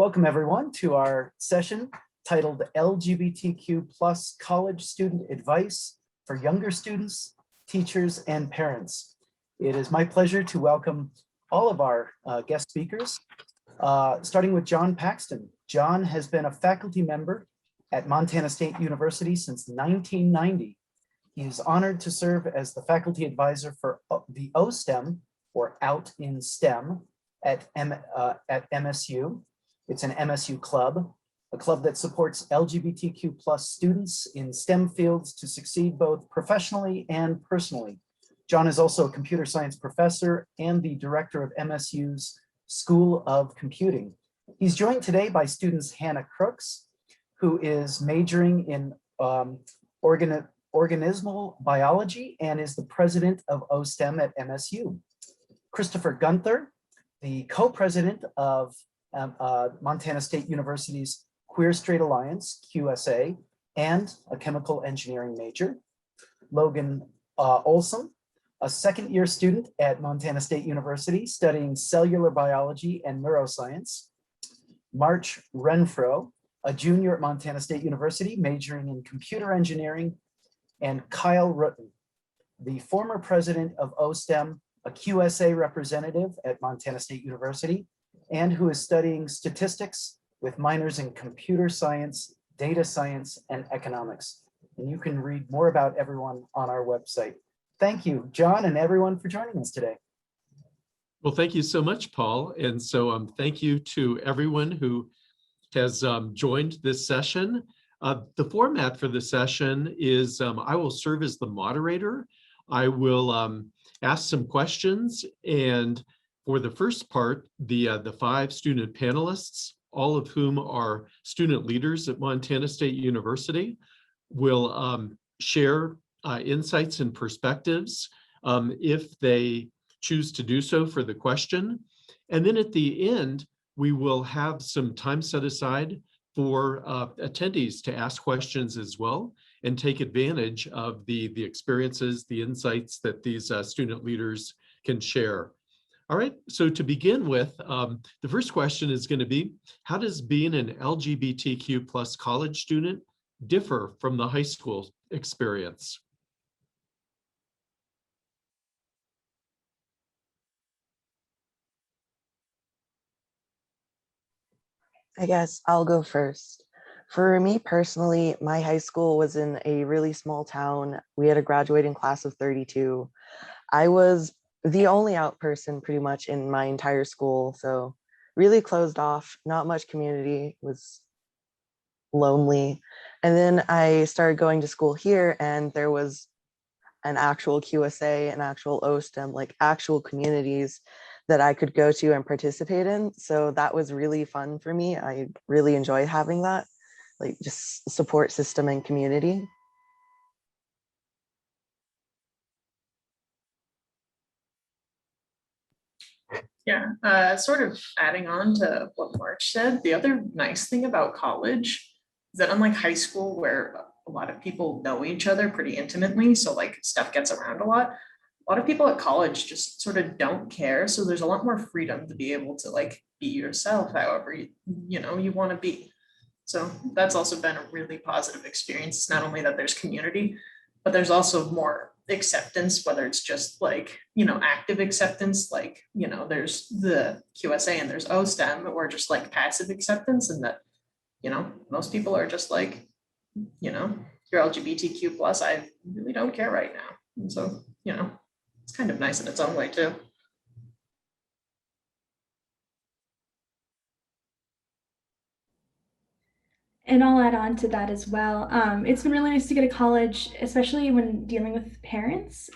Welcome everyone to our session titled LGBTQ plus college student advice for younger students, teachers, and parents. It is my pleasure to welcome all of our guest speakers, starting with John Paxton. John has been a faculty member at Montana State University since 1990. He is honored to serve as the faculty advisor for the OSTEM, or Out in STEM, at MSU. It's an MSU club, a club that supports LGBTQ plus students in STEM fields to succeed both professionally and personally. John is also a computer science professor and the director of MSU's School of Computing. He's joined today by students Hannah Crooks, who is majoring in organismal biology and is the president of OSTEM at MSU. Christopher Guenther, the co-president of Montana State University's Queer Straight Alliance, QSA, and a chemical engineering major. Logan Oleson, a second-year student at Montana State University studying cellular biology and neuroscience. March Renfro, a junior at Montana State University majoring in computer engineering. And Kyle Rutten, the former president of OSTEM, a QSA representative at Montana State University, and who is studying statistics with minors in computer science, data science, and economics. And you can read more about everyone on our website. Thank you, John, and everyone for joining us today. Well, thank you so much, Paul. And so thank you to everyone who has joined this session. The format for the session is I will serve as the moderator. I will ask some questions, and for the first part, the 5 student panelists, all of whom are student leaders at Montana State University, will share insights and perspectives if they choose to do so for the question. And then at the end, we will have some time set aside for attendees to ask questions as well and take advantage of the experiences, the insights that these student leaders can share. All right, so to begin with, the first question is going to be, how does being an LGBTQ plus college student differ from the high school experience? I guess I'll go first. For me personally, my high school was in a really small town. We had a graduating class of 32. I was the only out person pretty much in my entire school, so really closed off, not much community, was lonely. And then I started going to school here, and there was an actual QSA, an actual OSTEM, like actual communities that I could go to and participate in. So that was really fun for me. I really enjoyed having that, like just support system and community. Yeah, sort of adding on to what March said, the other nice thing about college is that unlike high school, where a lot of people know each other pretty intimately, so like stuff gets around a lot of people at college just sort of don't care. So there's a lot more freedom to be able to like be yourself however you want to be. So that's also been a really positive experience. It's not only that there's community, but there's also more acceptance, whether it's just like, active acceptance, like, there's the QSA and there's OSTEM, or just like passive acceptance, and that, most people are just like, you're LGBTQ plus, I really don't care right now. And so, it's kind of nice in its own way too. And I'll add on to that as well. It's been really nice to go to college, especially when dealing with parents,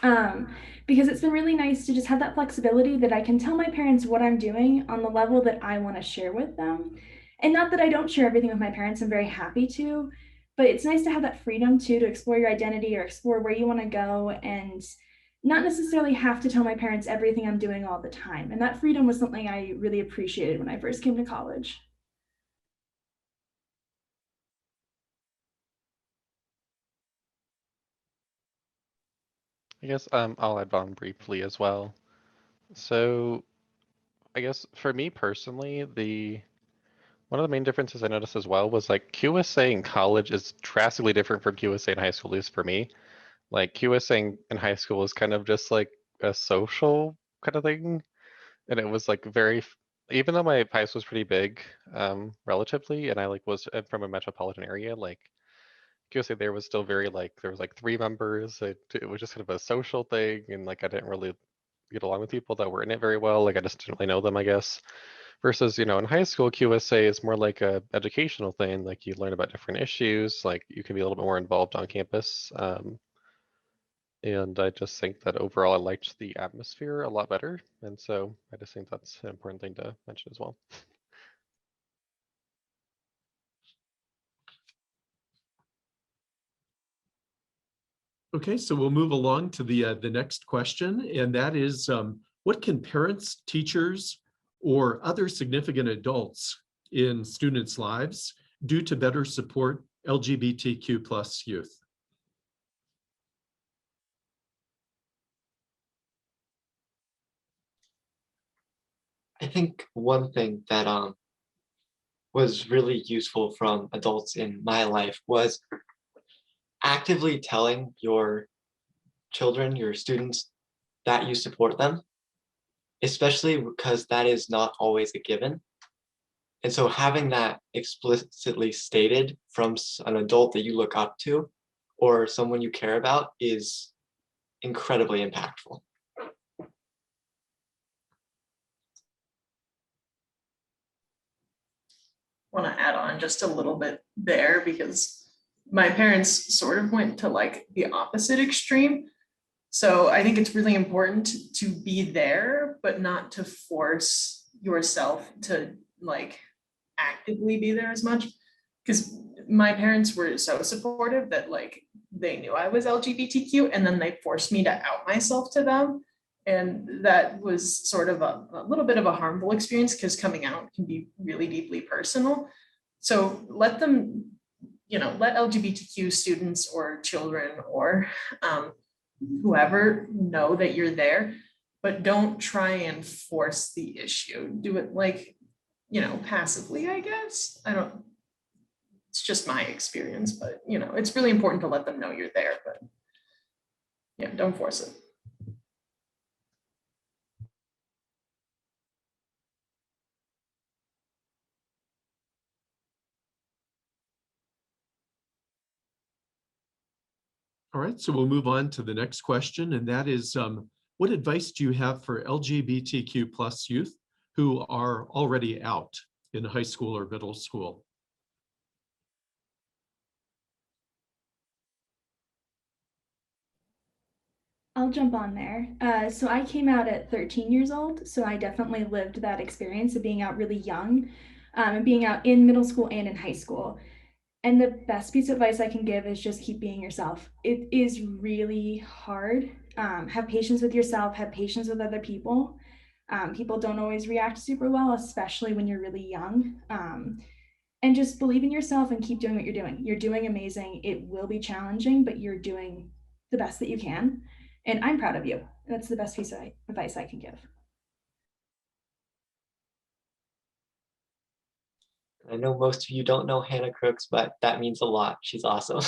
because it's been really nice to just have that flexibility that I can tell my parents what I'm doing on the level that I want to share with them. And not that I don't share everything with my parents, I'm very happy to, but it's nice to have that freedom too, to explore your identity or explore where you want to go and not necessarily have to tell my parents everything I'm doing all the time. And that freedom was something I really appreciated when I first came to college. I guess I'll add on briefly as well. So I guess for me personally, One of the main differences I noticed as well was like QSA in college is drastically different from QSA in high school, at least for me. Like QSA in high school is kind of just like a social kind of thing. And it was like even though my high school was pretty big, relatively, and I like was from a metropolitan area, like QSA there was still very like, there was like 3 members. It was just kind of a social thing. And like, I didn't really get along with people that were in it very well. Like I just didn't really know them, I guess. Versus, in high school, QSA is more like a educational thing. Like you learn about different issues, like you can be a little bit more involved on campus. And I just think that overall I liked the atmosphere a lot better. And so I just think that's an important thing to mention as well. Okay, so we'll move along to the next question, and that is, what can parents, teachers, or other significant adults in students' lives do to better support LGBTQ plus youth? I think one thing that was really useful from adults in my life was actively telling your children, your students, that you support them, especially because that is not always a given. And so having that explicitly stated from an adult that you look up to or someone you care about is incredibly impactful. Want to add on just a little bit there because my parents sort of went to like the opposite extreme. So I think it's really important to be there, but not to force yourself to like actively be there as much. Because my parents were so supportive that like they knew I was LGBTQ and then they forced me to out myself to them. And that was sort of a little bit of a harmful experience because coming out can be really deeply personal. So let them, let LGBTQ students or children or whoever know that you're there, but don't try and force the issue. Do it like, passively, I guess. It's just my experience, but it's really important to let them know you're there, but yeah, don't force it. All right, so we'll move on to the next question, and that is, what advice do you have for LGBTQ plus youth who are already out in high school or middle school? I'll jump on there. So I came out at 13 years old, so I definitely lived that experience of being out really young, and being out in middle school and in high school. And the best piece of advice I can give is just keep being yourself. It is really hard. Have patience with yourself, have patience with other people. People don't always react super well, especially when you're really young. And just believe in yourself and keep doing what you're doing. You're doing amazing. It will be challenging, but you're doing the best that you can. And I'm proud of you. That's the best piece of advice I can give. I know most of you don't know Hannah Crooks, but that means a lot. She's awesome.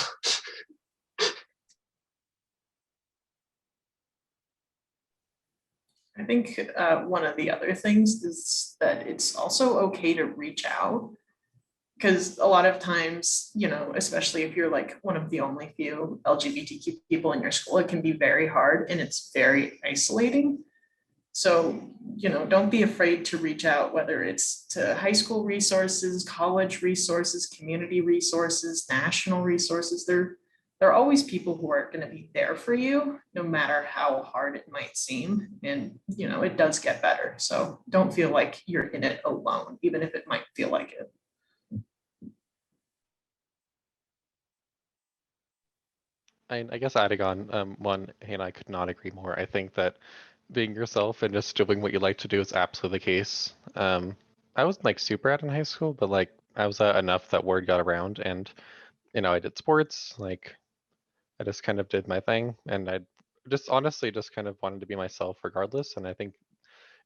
I think one of the other things is that it's also okay to reach out because a lot of times, especially if you're like one of the only few LGBTQ people in your school, it can be very hard and it's very isolating. So, don't be afraid to reach out, whether it's to high school resources, college resources, community resources, national resources. There are always people who are going to be there for you, no matter how hard it might seem. And, it does get better. So don't feel like you're in it alone, even if it might feel like it. I guess adding on one, Hannah, I could not agree more. I think that being yourself and just doing what you like to do is absolutely the case. I wasn't like super out in high school, but like I was enough that word got around, and I did sports. Like I just kind of did my thing, and I just honestly just kind of wanted to be myself regardless. And I think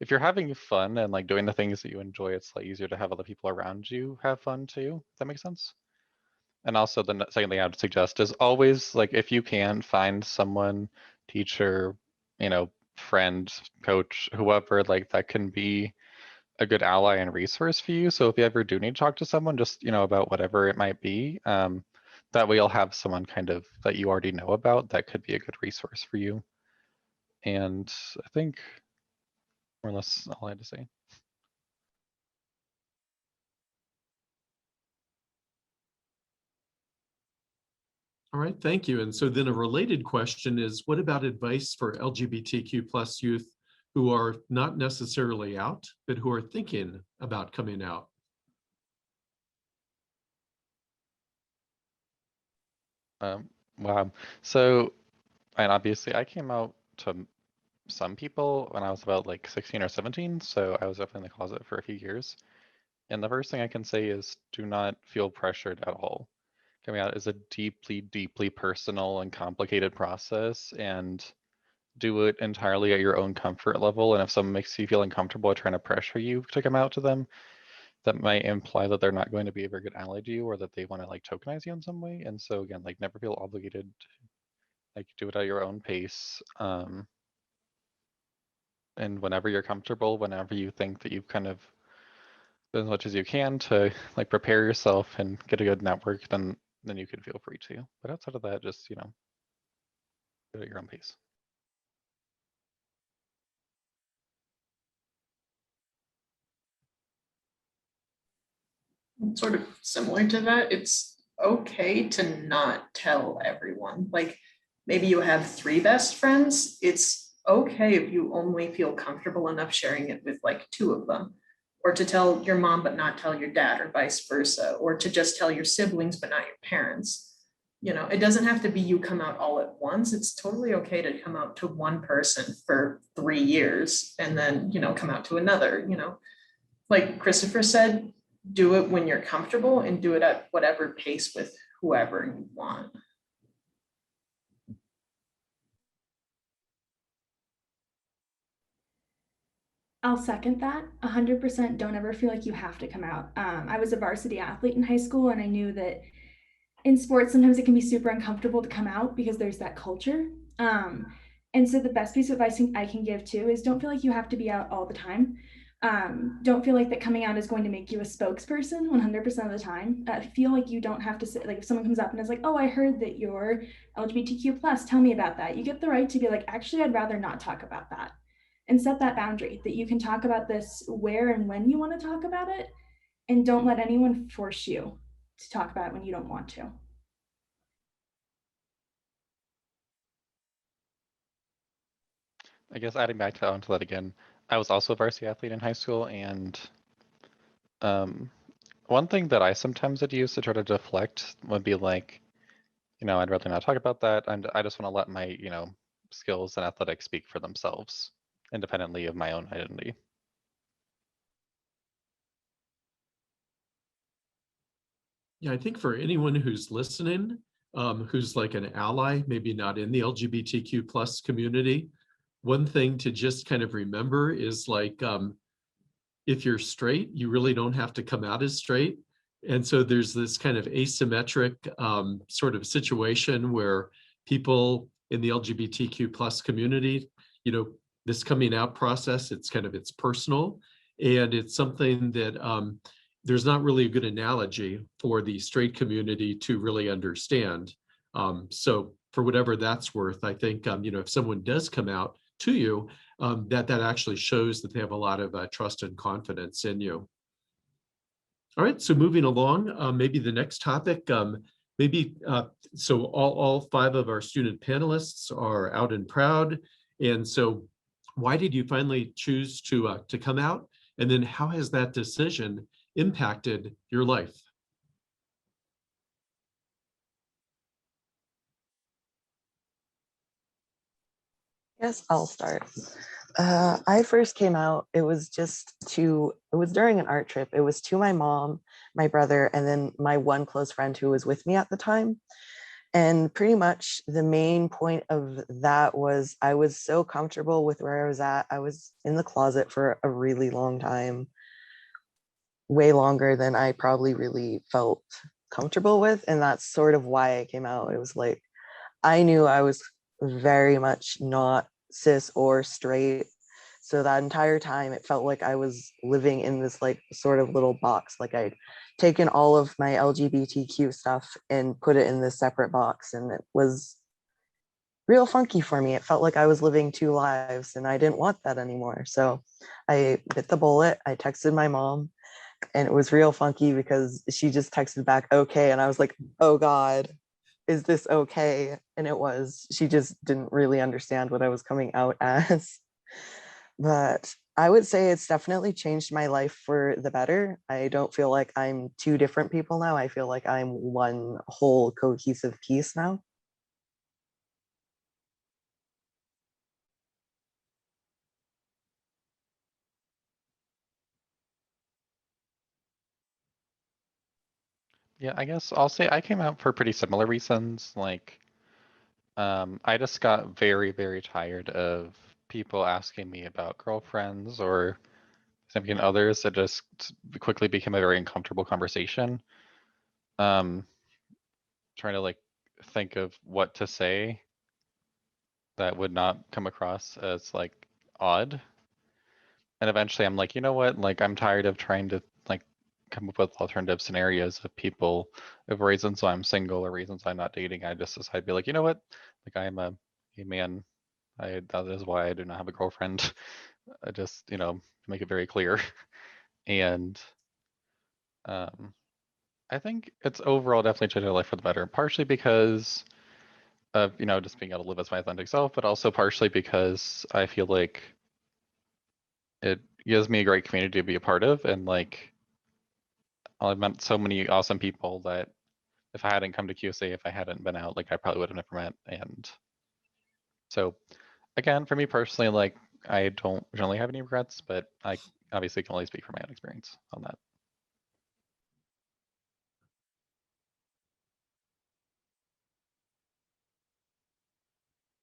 if you're having fun and like doing the things that you enjoy, it's like easier to have other people around you have fun too. If that makes sense. And also the second thing I would suggest is always like, if you can find someone, teacher, you know, friend, coach, whoever, like that can be a good ally and resource for you. So if you ever do need to talk to someone, just, you know, about whatever it might be, that way you'll have someone kind of that you already know about that could be a good resource for you. And I think more or less all I had to say. All right, thank you. And so then a related question is, what about advice for LGBTQ plus youth who are not necessarily out, but who are thinking about coming out? Wow. So, and obviously I came out to some people when I was about like 16 or 17. So I was definitely in the closet for a few years. And the first thing I can say is do not feel pressured at all. Coming out is a deeply, deeply personal and complicated process, and do it entirely at your own comfort level. And if someone makes you feel uncomfortable or trying to pressure you to come out to them, that might imply that they're not going to be a very good ally to you, or that they want to like tokenize you in some way. And so again, like never feel obligated, like do it at your own pace. And whenever you're comfortable, whenever you think that you've kind of done as much as you can to like prepare yourself and get a good network, then you can feel free to. But outside of that, just, you know, do it at your own pace. Sort of similar to that, it's okay to not tell everyone. Like maybe you have 3 best friends. It's okay if you only feel comfortable enough sharing it with like 2 of them, or to tell your mom but not tell your dad, or vice versa, or to just tell your siblings but not your parents. You know, it doesn't have to be you come out all at once. It's totally okay to come out to one person for 3 years and then, you know, come out to another. You know, like Christopher said, do it when you're comfortable and do it at whatever pace with whoever you want. I'll second that 100%. Don't ever feel like you have to come out. I was a varsity athlete in high school, and I knew that in sports, sometimes it can be super uncomfortable to come out because there's that culture. And so the best piece of advice I can give too is don't feel like you have to be out all the time. Don't feel like that coming out is going to make you a spokesperson 100% of the time. Feel like you don't have to say, like if someone comes up and is like, oh, I heard that you're LGBTQ plus, tell me about that. You get the right to be like, actually, I'd rather not talk about that. And set that boundary that you can talk about this where and when you want to talk about it. And don't let anyone force you to talk about it when you don't want to. I guess adding back to onto that again, I was also a varsity athlete in high school, and one thing that I sometimes would use to try to deflect would be like, you know, I'd rather not talk about that, and I just want to let my, you know, skills and athletics speak for themselves, independently of my own identity. Yeah, I think for anyone who's listening, who's like an ally, maybe not in the LGBTQ plus community, one thing to just kind of remember is like, if you're straight, you really don't have to come out as straight. And so there's this kind of asymmetric sort of situation where people in the LGBTQ plus community, you know, this coming out process, it's personal, and it's something that there's not really a good analogy for the straight community to really understand. So for whatever that's worth, I think, you know, if someone does come out to you, that actually shows that they have a lot of trust and confidence in you. All right, so moving along, maybe the next topic, so all 5 of our student panelists are out and proud. And so why did you finally choose to come out? And then how has that decision impacted your life? Yes, I'll start. I first came out, it was during an art trip. It was to my mom, my brother, and then my one close friend who was with me at the time. And pretty much the main point of that was I was so comfortable with where I was at. I was in the closet for a really long time, way longer than I probably really felt comfortable with. And that's sort of why I came out. It was like, I knew I was very much not cis or straight. So that entire time, it felt like I was living in this like sort of little box. Like I'd taken all of my LGBTQ stuff and put it in this separate box. And it was real funky for me. It felt like I was living two lives and I didn't want that anymore. So I bit the bullet. I texted my mom and it was real funky because she just texted back, okay. And I was like, oh God, is this okay? And it was. She just didn't really understand what I was coming out as. But I would say it's definitely changed my life for the better. I don't feel like I'm two different people now. I feel like I'm one whole cohesive piece now. Yeah, I guess I'll say I came out for pretty similar reasons. Like, I just got very, very tired of people asking me about girlfriends or significant others. It just quickly became a very uncomfortable conversation. Trying to like think of what to say that would not come across as like odd. And eventually I'm like, you know what? Like, I'm tired of trying to like come up with alternative scenarios of people, of reasons why I'm single or reasons I'm not dating. I just decide to be like, you know what? Like, I am a man. That is why I do not have a girlfriend. I just, to make it very clear. And I think it's overall definitely changed my life for the better, partially because of, just being able to live as my authentic self, but also partially because I feel like it gives me a great community to be a part of. And like, I've met so many awesome people that if I hadn't come to QSA, if I hadn't been out, like I probably would have never met. And so again, for me personally, like I don't generally have any regrets, but I obviously can only speak from my own experience on that.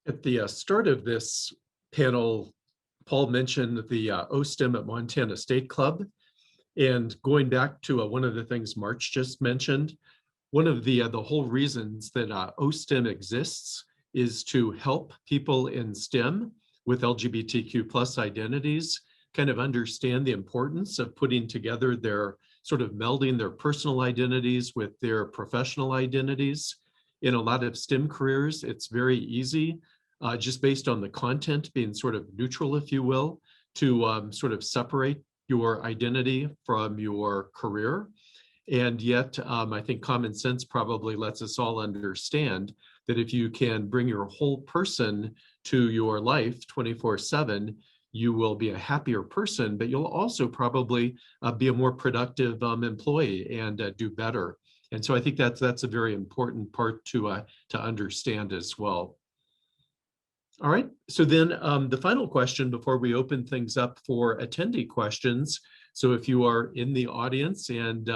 At the start of this panel, Paul mentioned the OSTEM at Montana State Club. And going back to one of the things March just mentioned, one of the whole reasons that OSTEM exists is to help people in STEM with LGBTQ plus identities kind of understand the importance of putting together their sort of melding their personal identities with their professional identities. In a lot of STEM careers, it's very easy, just based on the content being sort of neutral, if you will, to sort of separate your identity from your career. And yet, I think common sense probably lets us all understand that if you can bring your whole person to your life 24/7, you will be a happier person, but you'll also probably be a more productive employee and do better. And so I think that's a very important part to understand as well. All right, so then the final question before we open things up for attendee questions. So if you are in the audience and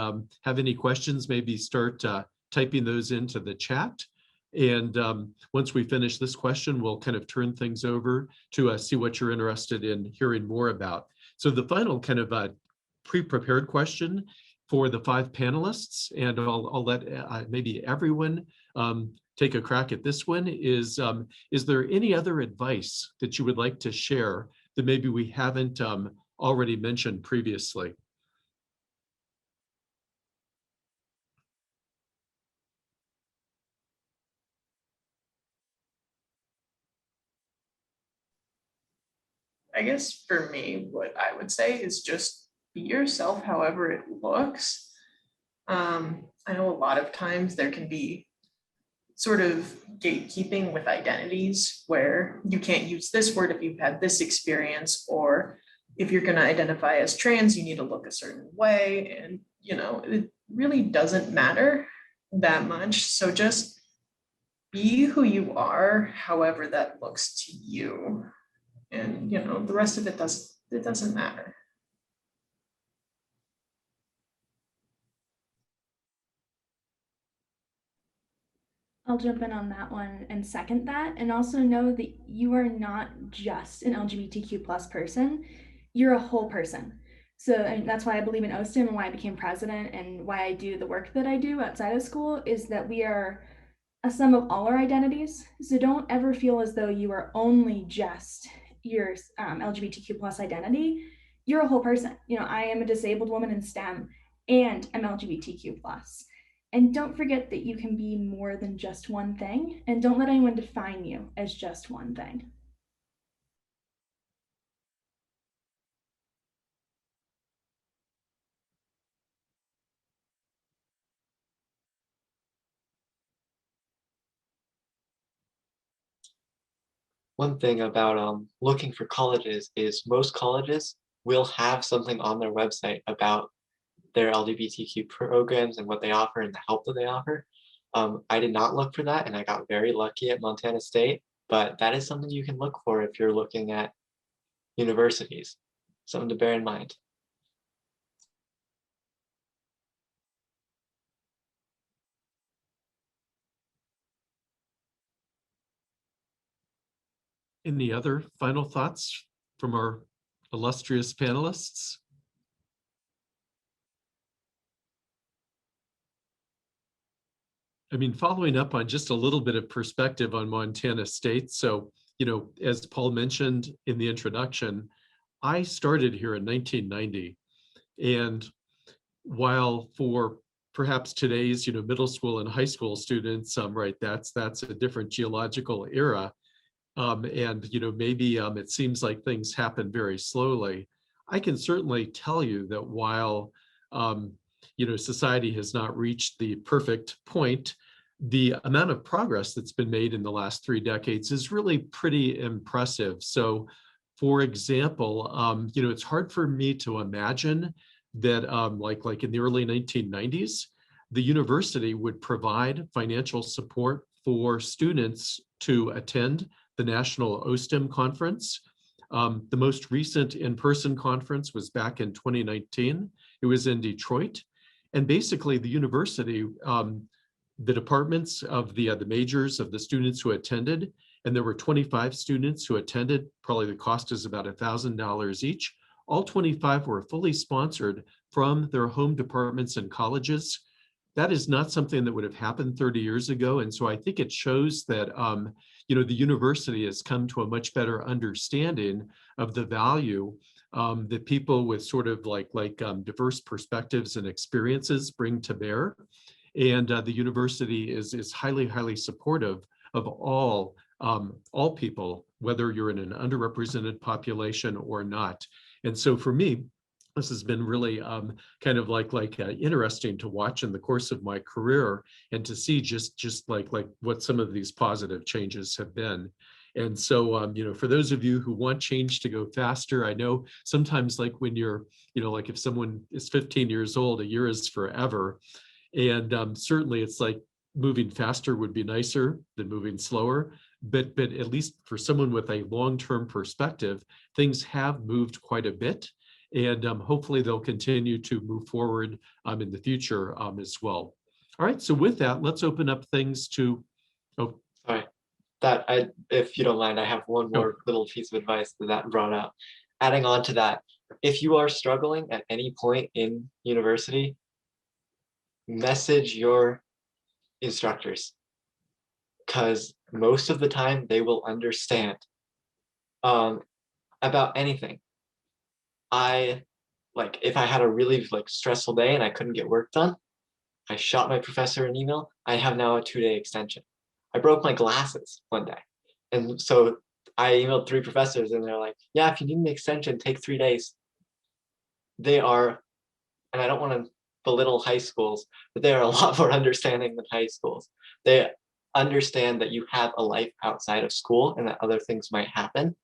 have any questions, maybe start typing those into the chat. And once we finish this question, we'll kind of turn things over to see what you're interested in hearing more about. So the final kind of pre-prepared question for the 5 panelists, and I'll let maybe everyone take a crack at this one, is there any other advice that you would like to share that maybe we haven't already mentioned previously? I guess for me, what I would say is just be yourself however it looks. I know a lot of times there can be sort of gatekeeping with identities where you can't use this word if you've had this experience, or if you're going to identify as trans, you need to look a certain way. And, it really doesn't matter that much. So just be who you are, however that looks to you. And, the rest of it doesn't matter. I'll jump in on that one and second that, and also know that you are not just an LGBTQ plus person, you're a whole person. So, and that's why I believe in OSTEM and why I became president and why I do the work that I do outside of school, is that we are a sum of all our identities. So don't ever feel as though you are only just your LGBTQ plus identity. You're a whole person. You know, I am a disabled woman in STEM and I'm LGBTQ plus. And don't forget that you can be more than just one thing, and don't let anyone define you as just one thing. One thing about looking for colleges is most colleges will have something on their website about their LGBTQ programs and what they offer and the help that they offer. I did not look for that, and I got very lucky at Montana State, but that is something you can look for if you're looking at universities. Something to bear in mind. Any other final thoughts from our illustrious panelists? I mean, following up on just a little bit of perspective on Montana State. So, you know, as Paul mentioned in the introduction, I started here in 1990. And while for perhaps today's, you know, middle school and high school students, right, that's a different geological era. And, you know, maybe it seems like things happen very slowly. I can certainly tell you that while, you know, society has not reached the perfect point, the amount of progress that's been made in the last 3 decades is really pretty impressive. So, for example, you know, it's hard for me to imagine that like in the early 1990s, the university would provide financial support for students to attend the National OSTEM Conference. The most recent in-person conference was back in 2019. It was in Detroit. And basically the university, the departments of the majors of the students who attended, and there were 25 students who attended, probably the cost is about $1,000 each. All 25 were fully sponsored from their home departments and colleges. That is not something that would have happened 30 years ago. And so I think it shows that, you know, the university has come to a much better understanding of the value that people with sort of like diverse perspectives and experiences bring to bear. And the university is highly, highly supportive of all people, whether you're in an underrepresented population or not. And so for me, this has been really kind of like interesting to watch in the course of my career and to see just like what some of these positive changes have been. And so, you know, for those of you who want change to go faster, I know sometimes like when you're, you know, like if someone is 15 years old, a year is forever. And certainly it's like moving faster would be nicer than moving slower. But at least for someone with a long-term perspective, things have moved quite a bit. And hopefully they'll continue to move forward in the future as well. All right, so with that, let's open up things to, oh. Sorry, if you don't mind, I have one more little piece of advice that brought up. Adding on to that, if you are struggling at any point in university, message your instructors, because most of the time they will understand about anything. If I had a really stressful day and I couldn't get work done, I shot my professor an email. I have now a 2-day extension. I broke my glasses one day. And so I emailed 3 professors and they're like, yeah, if you need an extension, take 3 days. They are, and I don't want to belittle high schools, but they are a lot more understanding than high schools. They understand that you have a life outside of school and that other things might happen.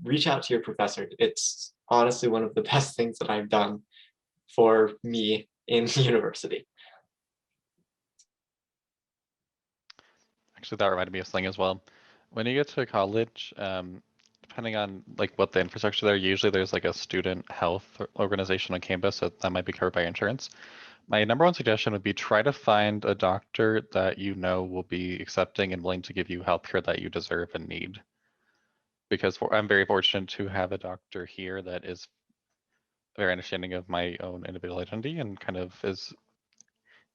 Reach out to your professor. It's honestly one of the best things that I've done for me in university. Actually, that reminded me of something as well. When you get to college, depending on what the infrastructure there, usually there's a student health organization on campus, so that might be covered by insurance. My number one suggestion would be try to find a doctor that you know will be accepting and willing to give you healthcare that you deserve and need. Because I'm very fortunate to have a doctor here that is very understanding of my own individual identity and kind of is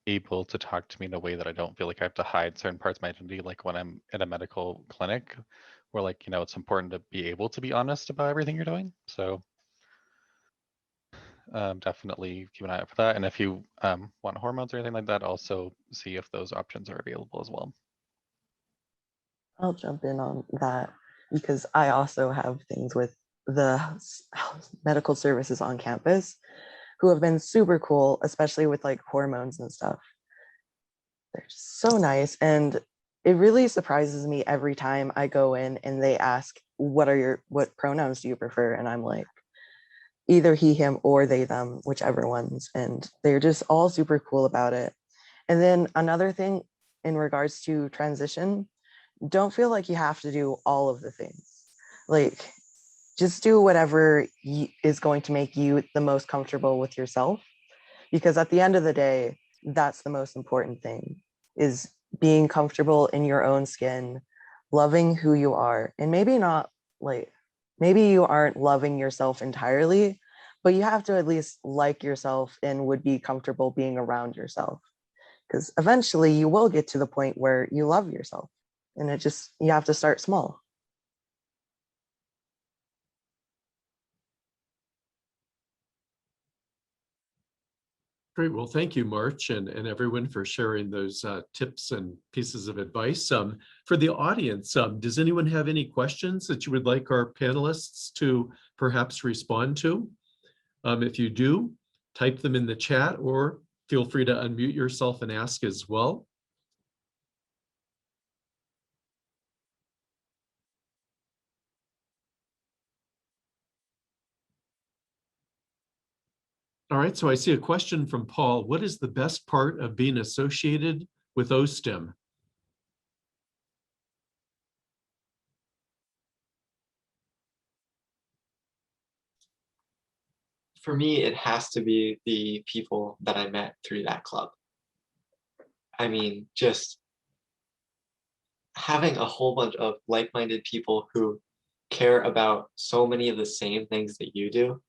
able to talk to me in a way that I don't feel like I have to hide certain parts of my identity, like when I'm in a medical clinic, where like, it's important to be able to be honest about everything you're doing. So definitely keep an eye out for that. And if you want hormones or anything like that, also see if those options are available as well. I'll jump in on that because I also have things with the medical services on campus who have been super cool, especially with like hormones and stuff. They're just so nice. And it really surprises me every time I go in and they ask, what pronouns do you prefer? And I'm like, either he, him, or they, them, whichever ones. And they're just all super cool about it. And then another thing in regards to transition, don't feel like you have to do all of the things. Like, just do whatever is going to make you the most comfortable with yourself. Because at the end of the day, that's the most important thing, is being comfortable in your own skin, loving who you are. And maybe you aren't loving yourself entirely, but you have to at least like yourself and would be comfortable being around yourself. Because eventually you will get to the point where you love yourself. And you have to start small. Great. Well, thank you, March, and everyone for sharing those tips and pieces of advice. For the audience, does anyone have any questions that you would like our panelists to perhaps respond to? If you do, type them in the chat or feel free to unmute yourself and ask as well. All right, so I see a question from Paul. What is the best part of being associated with OSTEM? For me, it has to be the people that I met through that club. I mean, just having a whole bunch of like-minded people who care about so many of the same things that you do,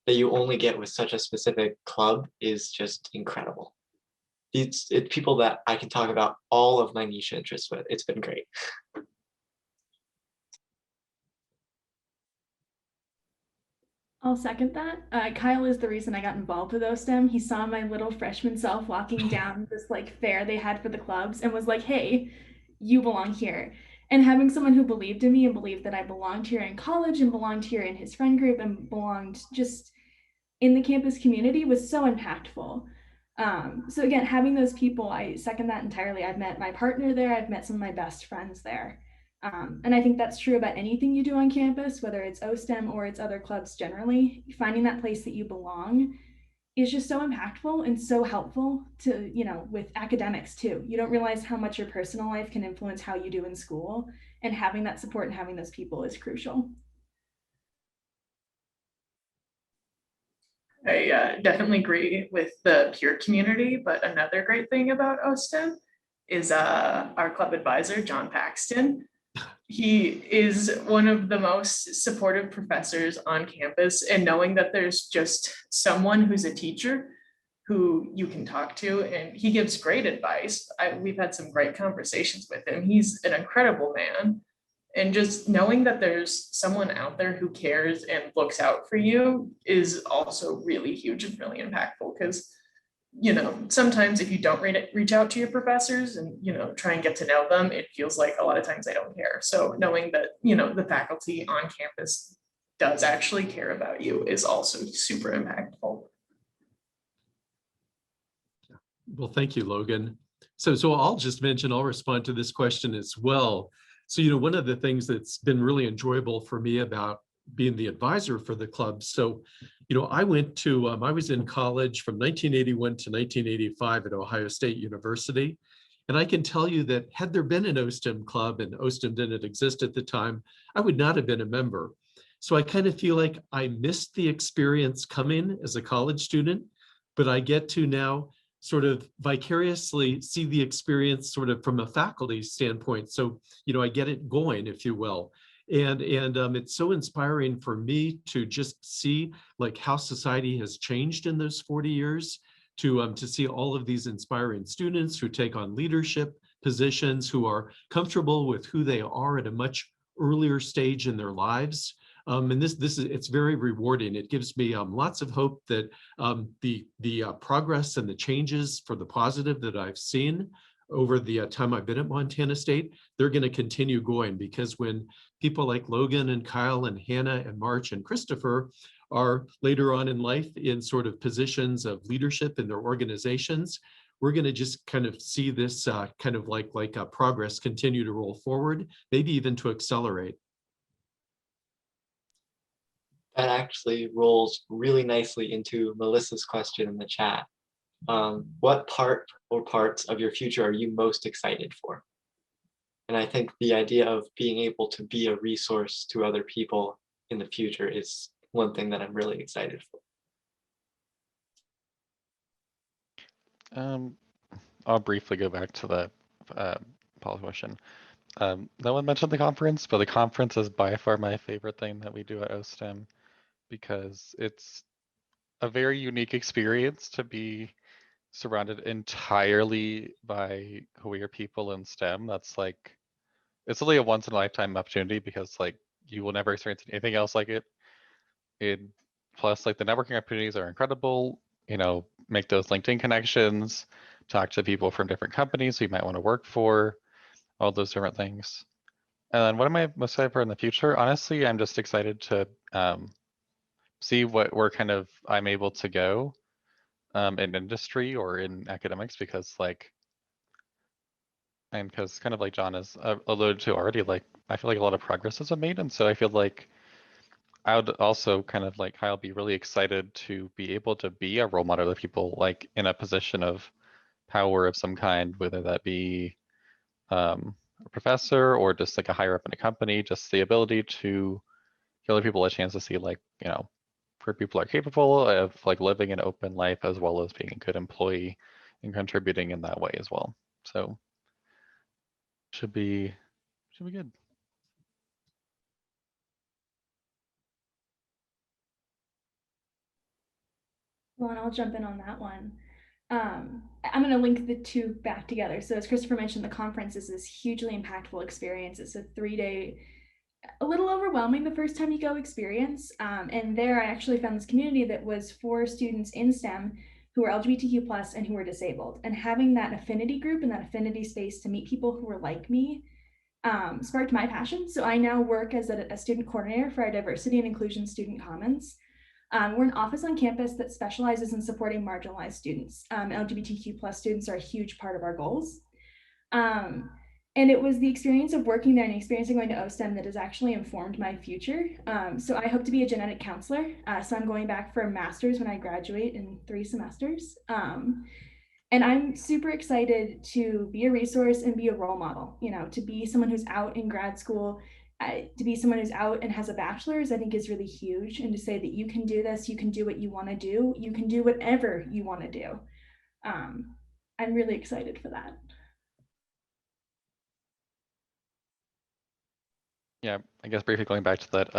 that you only get with such a specific club, is just incredible. It's people that I can talk about all of my niche interests with. It's been great. I'll second that. Kyle is the reason I got involved with OSTEM. He saw my little freshman self walking down this like fair they had for the clubs and was like, hey, you belong here. And having someone who believed in me and believed that I belonged here in college and belonged here in his friend group and belonged just in the campus community was so impactful. So again, having those people, I second that entirely. I've met my partner there. I've met some of my best friends there. And I think that's true about anything you do on campus, whether it's OSTEM or it's other clubs generally. Finding that place that you belong is just so impactful and so helpful to, with academics too. You don't realize how much your personal life can influence how you do in school, and having that support and having those people is crucial. I definitely agree with the peer community, but another great thing about OSTEM is our club advisor, John Paxton. He is one of the most supportive professors on campus, and knowing that there's just someone who's a teacher who you can talk to, and he gives great advice. We've had some great conversations with him. He's an incredible man. And just knowing that there's someone out there who cares and looks out for you is also really huge and really impactful, because sometimes if you don't reach out to your professors and try and get to know them, it feels like a lot of times they don't care. So knowing that the faculty on campus does actually care about you is also super impactful. Well, thank you, Logan. So I'll just mention, I'll respond to this question as well. So, one of the things that's been really enjoyable for me about being the advisor for the club. So, I went to, I was in college from 1981 to 1985 at Ohio State University. And I can tell you that had there been an OSTEM club and OSTEM didn't exist at the time, I would not have been a member. So I kind of feel like I missed the experience coming as a college student, but I get to now sort of vicariously see the experience sort of from a faculty standpoint. So, I get it going, if you will. And it's so inspiring for me to just see like how society has changed in those 40 years, to see all of these inspiring students who take on leadership positions, who are comfortable with who they are at a much earlier stage in their lives. And it's very rewarding. It gives me lots of hope that the progress and the changes for the positive that I've seen over the time I've been at Montana State, they're going to continue going, because when people like Logan and Kyle and Hannah and March and Christopher are later on in life in sort of positions of leadership in their organizations, we're going to just kind of see this kind of like progress continue to roll forward, maybe even to accelerate. That actually rolls really nicely into Melissa's question in the chat. What part or parts of your future are you most excited for? And I think the idea of being able to be a resource to other people in the future is one thing that I'm really excited for. I'll briefly go back to the Paul question. No one mentioned the conference, but the conference is by far my favorite thing that we do at OSTEM, because it's a very unique experience to be surrounded entirely by queer people in STEM. That's like, it's really a once in a lifetime opportunity, because like you will never experience anything else like it. Plus like the networking opportunities are incredible. Make those LinkedIn connections, talk to people from different companies who you might want to work for, all those different things. And then what am I most excited for in the future? Honestly, I'm just excited to see where I'm able to go in industry or in academics, because kind of like John has alluded to already, like I feel like a lot of progress has been made, and so I feel like I would also kind of like I'll be really excited to be able to be a role model to people like in a position of power of some kind, whether that be a professor or just like a higher up in a company. Just the ability to give other people a chance to see like where people are capable of like living an open life, as well as being a good employee and contributing in that way as well. So should be good. Well, and I'll jump in on that one. I'm going to link the two back together. So as Christopher mentioned, the conference is this hugely impactful experience. It's a 3-day, a little overwhelming the first time you go experience. And there I actually found this community that was for students in STEM who were LGBTQ plus and who were disabled. And having that affinity group and that affinity space to meet people who were like me sparked my passion. So I now work as a student coordinator for our Diversity and Inclusion Student Commons. We're an office on campus that specializes in supporting marginalized students. LGBTQ plus students are a huge part of our goals. And it was the experience of working there and experiencing going to OSTEM that has actually informed my future. So I hope to be a genetic counselor. So I'm going back for a master's when I graduate in 3 semesters. And I'm super excited to be a resource and be a role model, to be someone who's out in grad school, to be someone who's out and has a bachelor's, I think is really huge. And to say that you can do this, you can do what you want to do, you can do whatever you want to do. I'm really excited for that. Yeah, I guess briefly going back to that,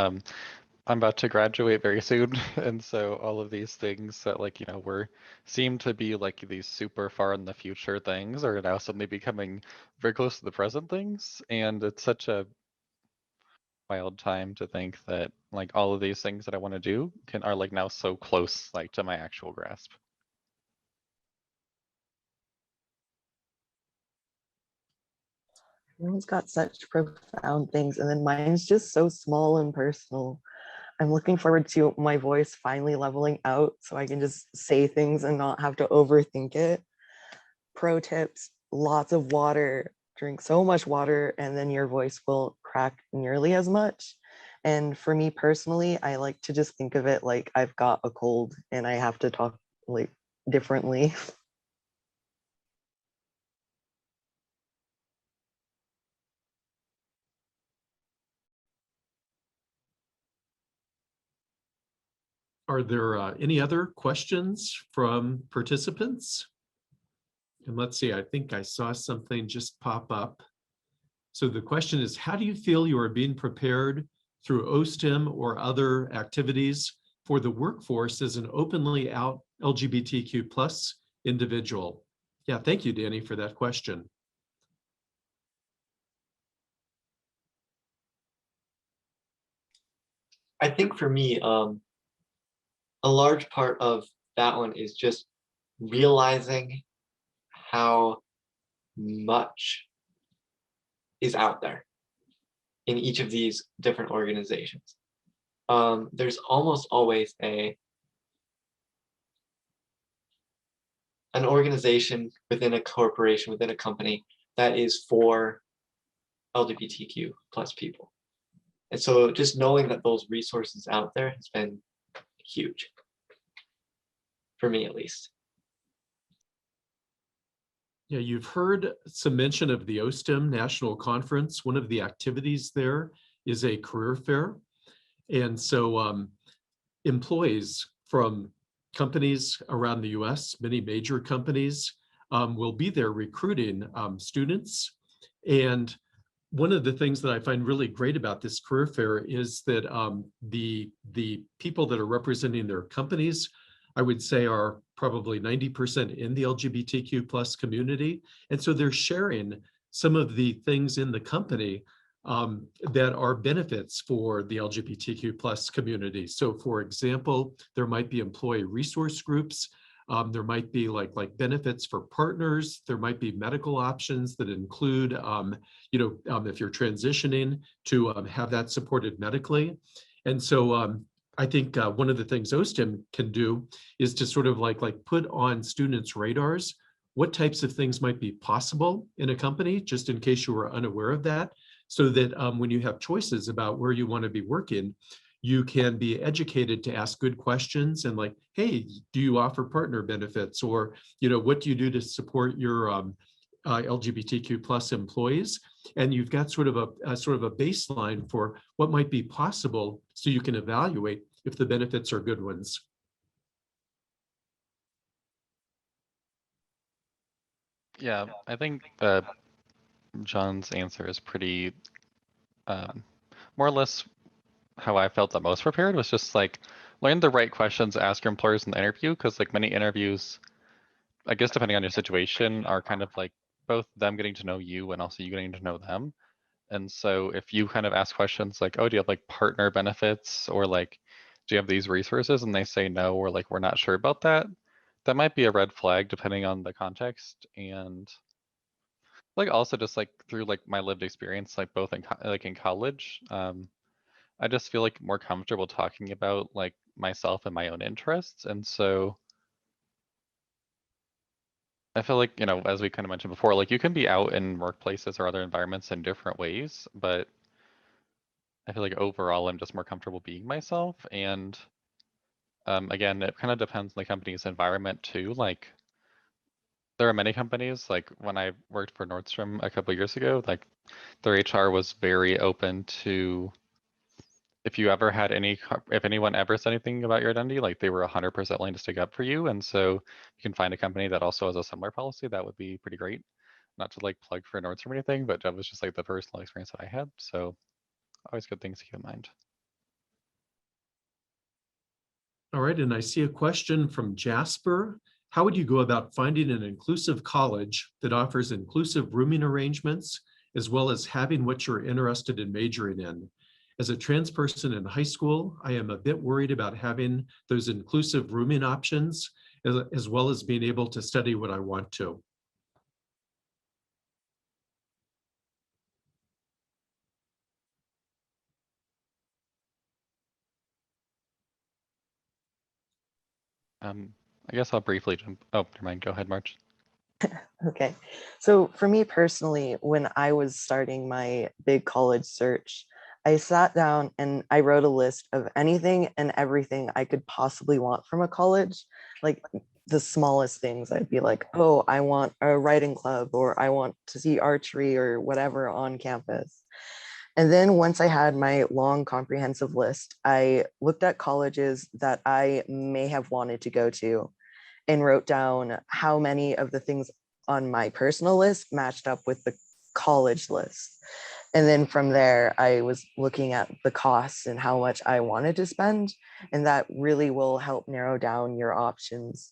I'm about to graduate very soon, and so all of these things that seem to be like these super far in the future things are now suddenly becoming very close to the present things, and it's such a wild time to think that like all of these things that I want to do are like now so close like to my actual grasp. Everyone's got such profound things, and then mine's just so small and personal. I'm looking forward to my voice finally leveling out so I can just say things and not have to overthink it. Pro tips: lots of water, drink so much water, and then your voice will crack nearly as much. And for me personally, I like to just think of it like I've got a cold and I have to talk like differently. Are there any other questions from participants? And let's see, I think I saw something just pop up. So the question is, how do you feel you are being prepared through OSTEM or other activities for the workforce as an openly out LGBTQ plus individual? Yeah, thank you, Danny, for that question. I think for me, a large part of that one is just realizing how much is out there in each of these different organizations. There's almost always an organization within a corporation, within a company that is for LGBTQ plus people. And so just knowing that those resources out there has been huge, for me at least. Yeah, you've heard some mention of the OSTEM National Conference. One of the activities there is a career fair. And so employees from companies around the US, many major companies, will be there recruiting students. And one of the things that I find really great about this career fair is that the people that are representing their companies, I would say, are probably 90% in the LGBTQ plus community. And so they're sharing some of the things in the company that are benefits for the LGBTQ plus community. So for example, there might be employee resource groups. There might be like benefits for partners. There might be medical options that include, if you're transitioning, to have that supported medically. And so I think one of the things OSTEM can do is to sort of like put on students' radars what types of things might be possible in a company, just in case you were unaware of that, so that when you have choices about where you want to be working, you can be educated to ask good questions and like, hey, do you offer partner benefits? Or, what do you do to support your LGBTQ plus employees? And you've got sort of a baseline for what might be possible so you can evaluate if the benefits are good ones. Yeah, I think John's answer is pretty more or less how I felt the most prepared, was just like learn the right questions to ask your employers in the interview, because like many interviews, I guess depending on your situation, are kind of like both them getting to know you and also you getting to know them. And so if you kind of ask questions like, oh, do you have like partner benefits, or like, do you have these resources? And they say no, or like, we're not sure about that. That might be a red flag depending on the context. And like also just like through like my lived experience, like both in college, I just feel like more comfortable talking about like myself and my own interests. And so I feel like, as we kind of mentioned before, like you can be out in workplaces or other environments in different ways, but I feel like overall I'm just more comfortable being myself. And again, it kind of depends on the company's environment too. Like there are many companies, like when I worked for Nordstrom a couple of years ago, like their HR was very open to, if you ever had if anyone ever said anything about your identity, like they were 100% willing to stick up for you. And so you can find a company that also has a similar policy. That would be pretty great. Not to like plug for Nordstrom or anything, but that was just like the personal experience that I had. So always good things to keep in mind. All right, and I see a question from Jasper. How would you go about finding an inclusive college that offers inclusive rooming arrangements, as well as having what you're interested in majoring in? As a trans person in high school, I am a bit worried about having those inclusive rooming options, as well as being able to study what I want to. I guess I'll briefly jump. Oh, never mind. Go ahead, March. Okay. So for me personally, when I was starting my big college search, I sat down and I wrote a list of anything and everything I could possibly want from a college. Like the smallest things, I'd be like, oh, I want a writing club, or I want to see archery or whatever on campus. And then once I had my long comprehensive list, I looked at colleges that I may have wanted to go to and wrote down how many of the things on my personal list matched up with the college list. And then from there, I was looking at the costs and how much I wanted to spend. And that really will help narrow down your options.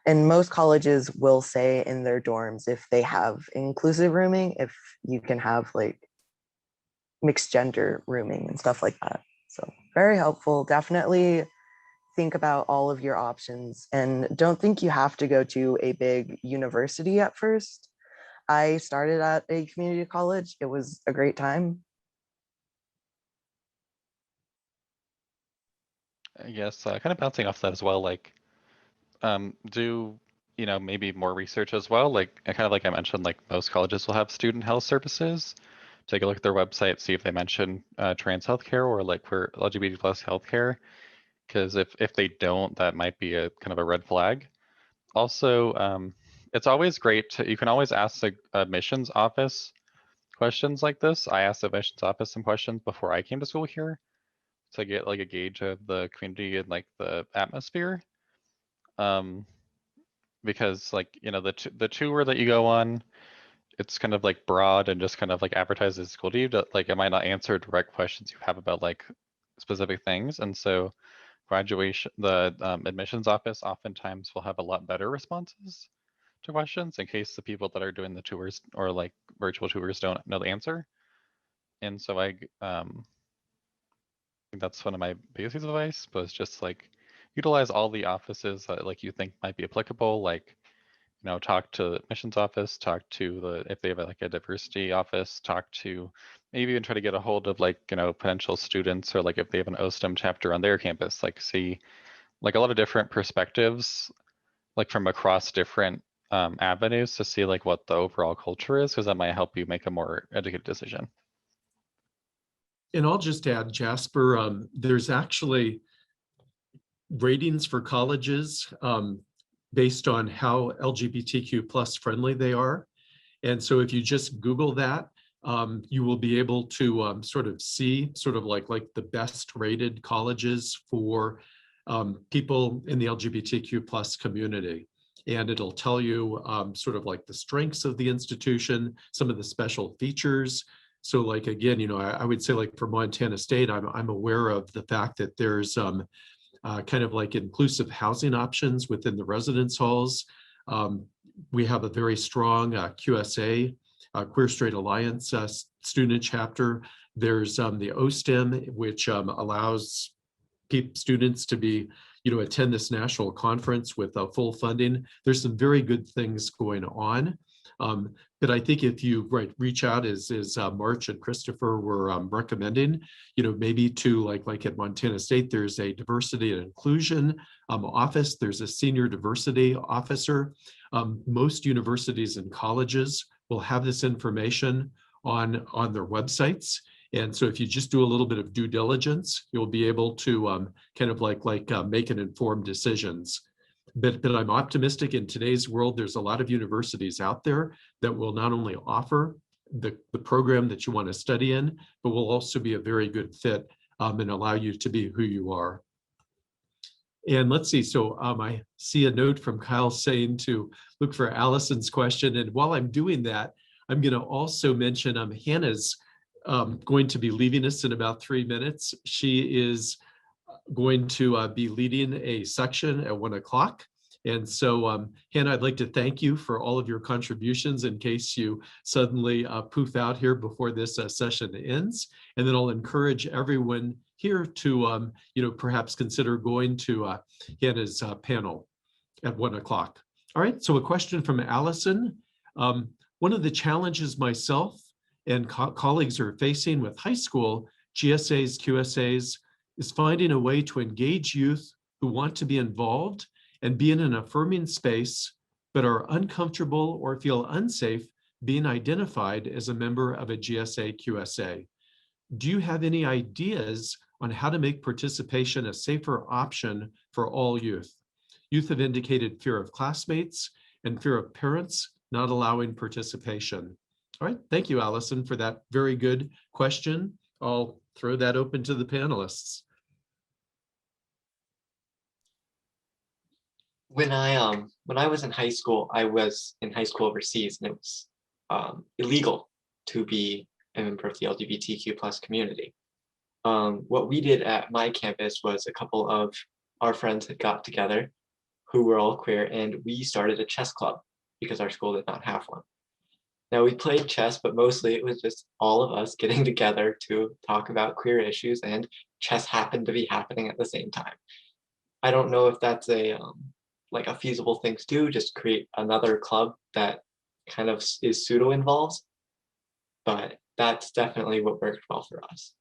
And most colleges will say in their dorms if they have inclusive rooming, if you can have like mixed gender rooming and stuff like that. So very helpful. Definitely think about all of your options and don't think you have to go to a big university at first. I started at a community college. It was a great time. I guess kind of bouncing off that as well, like do maybe more research as well, like kind of like I mentioned, like most colleges will have student health services. Take a look at their website, see if they mention trans healthcare or like for LGBT plus healthcare, because if they don't, that might be a kind of a red flag. Also, it's always great to, you can always ask the admissions office questions like this. I asked the admissions office some questions before I came to school here to get like a gauge of the community and like the atmosphere. Because like, the tour that you go on, it's kind of like broad and just kind of like advertises school to you, like it might not answer direct questions you have about like specific things. And so graduation, the admissions office oftentimes will have a lot better responses to questions in case the people that are doing the tours or like virtual tours don't know the answer. And so I think that's one of my biggest pieces of advice, but it's just like utilize all the offices that like you think might be applicable, like talk to the admissions office, talk to the, if they have like a diversity office, talk to maybe even try to get a hold of like, potential students, or like if they have an OSTEM chapter on their campus, like see like a lot of different perspectives, like from across different avenues to see like what the overall culture is, because that might help you make a more educated decision. And I'll just add, Jasper, there's actually ratings for colleges based on how LGBTQ plus friendly they are. And so if you just Google that, you will be able to sort of see sort of like the best rated colleges for people in the LGBTQ plus community. And it'll tell you sort of like the strengths of the institution, some of the special features. So like, again, I would say like for Montana State, I'm aware of the fact that there's kind of like inclusive housing options within the residence halls. We have a very strong QSA, Queer Straight Alliance student chapter. There's the OSTEM, which allows students to be, attend this national conference with full funding. There's some very good things going on. But I think if you reach out as March and Christopher were recommending, maybe to like at Montana State, there's a diversity and inclusion office. There's a senior diversity officer. Most universities and colleges will have this information on their websites. And so if you just do a little bit of due diligence, you'll be able to kind of make an informed decisions. But I'm optimistic in today's world. There's a lot of universities out there that will not only offer the program that you want to study in, but will also be a very good fit and allow you to be who you are. And let's see, so I see a note from Kyle saying to look for Allison's question. And while I'm doing that, I'm going to also mention Hannah's going to be leaving us in about 3 minutes. She is going to be leading a section at 1 o'clock. And so, Hannah, I'd like to thank you for all of your contributions in case you suddenly poof out here before this session ends. And then I'll encourage everyone here to, perhaps consider going to Hannah's panel at 1 o'clock. All right, so a question from Allison. One of the challenges myself and colleagues are facing with high school GSAs, QSAs, is finding a way to engage youth who want to be involved and be in an affirming space, but are uncomfortable or feel unsafe being identified as a member of a GSA, QSA. Do you have any ideas on how to make participation a safer option for all youth? Youth have indicated fear of classmates and fear of parents not allowing participation. All right, thank you, Allison, for that very good question. I'll throw that open to the panelists. when I was in high school, I was in high school overseas, and it was illegal to be a member of the LGBTQ plus community. What we did at my campus was a couple of our friends had got together who were all queer, and we started a chess club because our school did not have one. Now, we played chess, but mostly it was just all of us getting together to talk about queer issues, and chess happened to be happening at the same time. I don't know if that's a like a feasible thing to do, just create another club that kind of is pseudo involved, but that's definitely what worked well for us.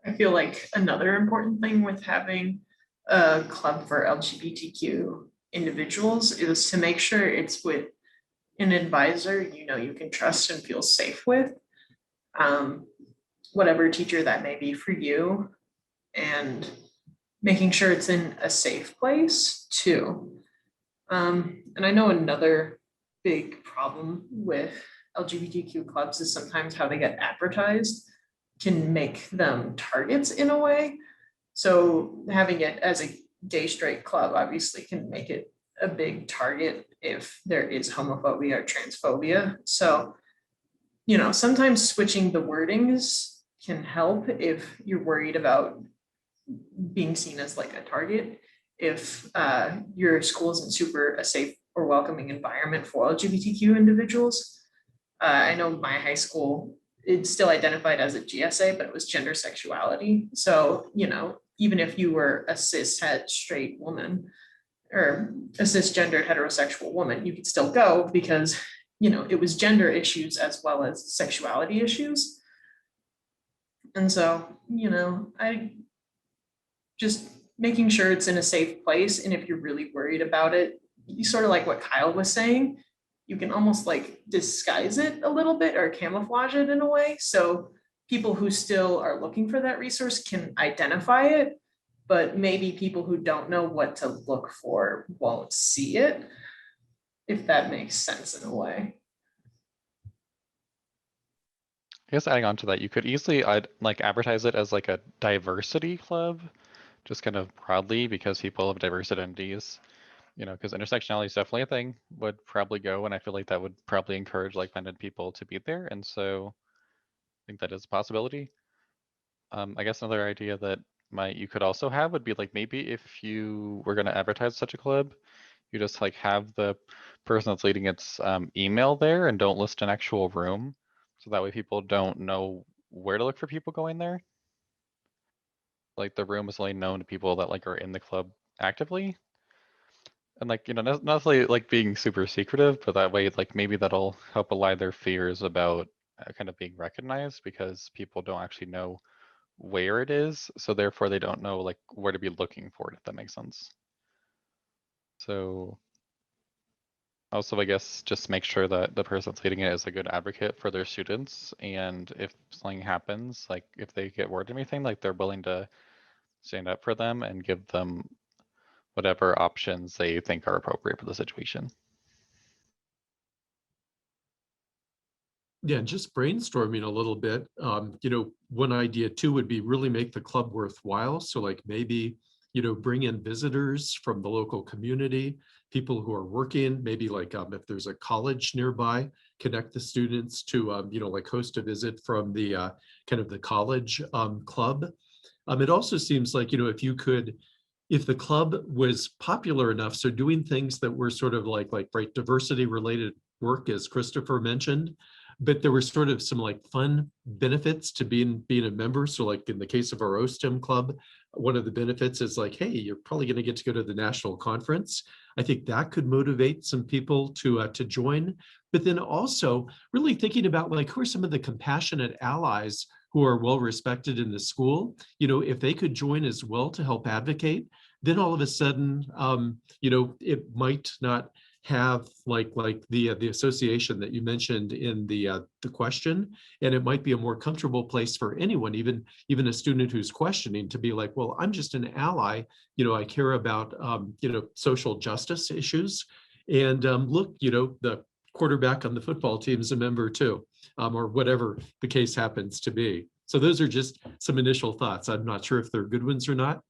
I feel like another important thing with having a club for LGBTQ individuals is to make sure it's with an advisor you can trust and feel safe with, whatever teacher that may be for you, and making sure it's in a safe place too. And I know another big problem with LGBTQ clubs is sometimes how they get advertised can make them targets in a way. So having it as a gay straight club obviously can make it a big target if there is homophobia or transphobia. So, sometimes switching the wordings can help if you're worried about being seen as like a target. If your school isn't super a safe or welcoming environment for LGBTQ individuals. I know my high school, it's still identified as a GSA, but it was gender sexuality. So, even if you were a cis-het straight woman or a cisgendered heterosexual woman, you could still go because, it was gender issues as well as sexuality issues. And so, I just making sure it's in a safe place. And if you're really worried about it, you sort of like what Kyle was saying, you can almost like disguise it a little bit or camouflage it in a way. So people who still are looking for that resource can identify it, but maybe people who don't know what to look for won't see it, if that makes sense in a way. I guess adding on to that, you could easily like advertise it as like a diversity club, just kind of broadly, because people of diverse identities, because intersectionality is definitely a thing, would probably go, and I feel like that would probably encourage like-minded people to be there, and so I think that is a possibility. I guess another idea that you could also have would be like maybe if you were going to advertise such a club, you just like have the person that's leading its email there and don't list an actual room, so that way people don't know where to look for people going there. Like the room is only known to people that like are in the club actively. And like, not necessarily like being super secretive, but that way, like maybe that'll help allay their fears about kind of being recognized, because people don't actually know where it is. So therefore they don't know like where to be looking for it, if that makes sense. So also, I guess, just make sure that the person that's leading it is a good advocate for their students. And if something happens, like if they get word or anything, like they're willing to stand up for them and give them whatever options they think are appropriate for the situation. Yeah, just brainstorming a little bit. One idea too would be really make the club worthwhile. So like maybe, bring in visitors from the local community, people who are working, maybe like if there's a college nearby, connect the students to, like host a visit from the kind of the college club. It also seems like, if the club was popular enough, so doing things that were sort of like right, diversity related work, as Christopher mentioned, but there were sort of some like fun benefits to being a member. So like in the case of our OSTEM club, one of the benefits is like, hey, you're probably going to get to go to the national conference. I think that could motivate some people to join. But then also really thinking about like, who are some of the compassionate allies who are well respected in the school? If they could join as well to help advocate, then all of a sudden, it might not have like the association that you mentioned in the question, and it might be a more comfortable place for anyone, even a student who's questioning, to be like, well, I'm just an ally, I care about social justice issues, and look, the quarterback on the football team is a member too, or whatever the case happens to be. So those are just some initial thoughts. I'm not sure if they're good ones or not.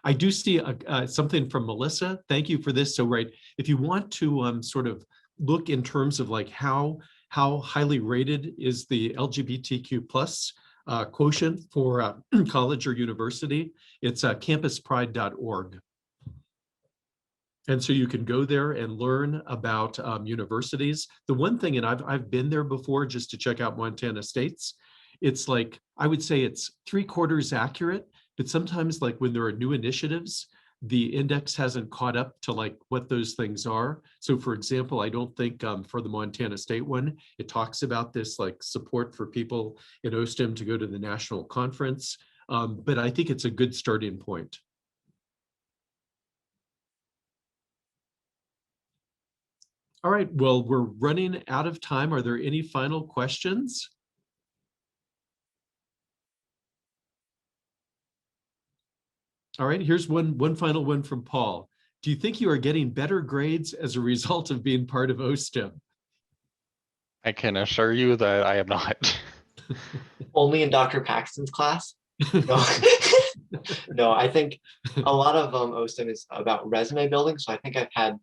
I do see something from Melissa. Thank you for this. So right, if you want to sort of look in terms of like how highly rated is the LGBTQ plus quotient for college or university, it's campuspride.org. And so you can go there and learn about universities. The one thing, and I've been there before just to check out Montana State's, it's like, I would say it's 3/4 accurate, but sometimes like when there are new initiatives, the index hasn't caught up to like what those things are. So for example, I don't think for the Montana State one, it talks about this like support for people in OSTEM to go to the national conference. But I think it's a good starting point. All right, well, we're running out of time. Are there any final questions? All right, here's one final one from Paul. Do you think you are getting better grades as a result of being part of OSTEM? I can assure you that I am not. Only in Dr. Paxton's class? No. No, I think a lot of OSTEM is about resume building. So I think I've had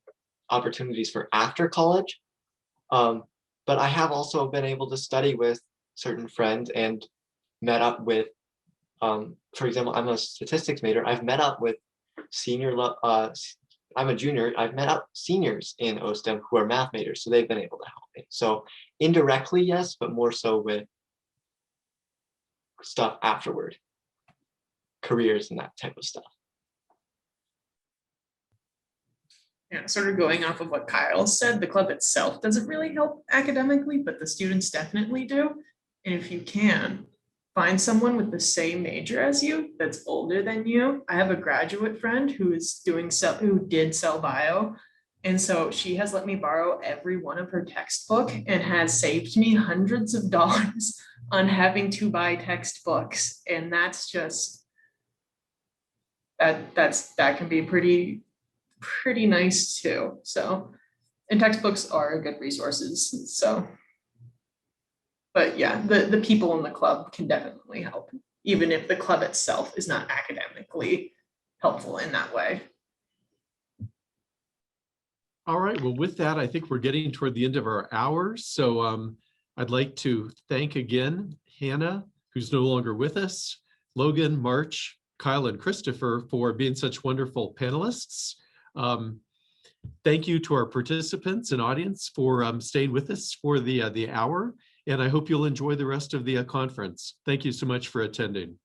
opportunities for after college. But I have also been able to study with certain friends and met up with, for example, I'm a statistics major. I've met up with I'm a junior. I've met up seniors in OSTEM who are math majors, so they've been able to help me. So indirectly, yes, but more so with stuff afterward, careers and that type of stuff. Yeah, sort of going off of what Kyle said, the club itself doesn't really help academically, but the students definitely do. And if you can, find someone with the same major as you that's older than you. I have a graduate friend who did cell bio. And so she has let me borrow every one of her textbook and has saved me hundreds of dollars on having to buy textbooks. And that's just, that can be pretty nice too. So, and textbooks are good resources. So, but yeah, the people in the club can definitely help, even if the club itself is not academically helpful in that way. All right, well, with that, I think we're getting toward the end of our hour. So I'd like to thank again Hannah, who's no longer with us, Logan, March, Kyle, and Christopher for being such wonderful panelists. Thank you to our participants and audience for staying with us for the hour, and I hope you'll enjoy the rest of the conference. Thank you so much for attending.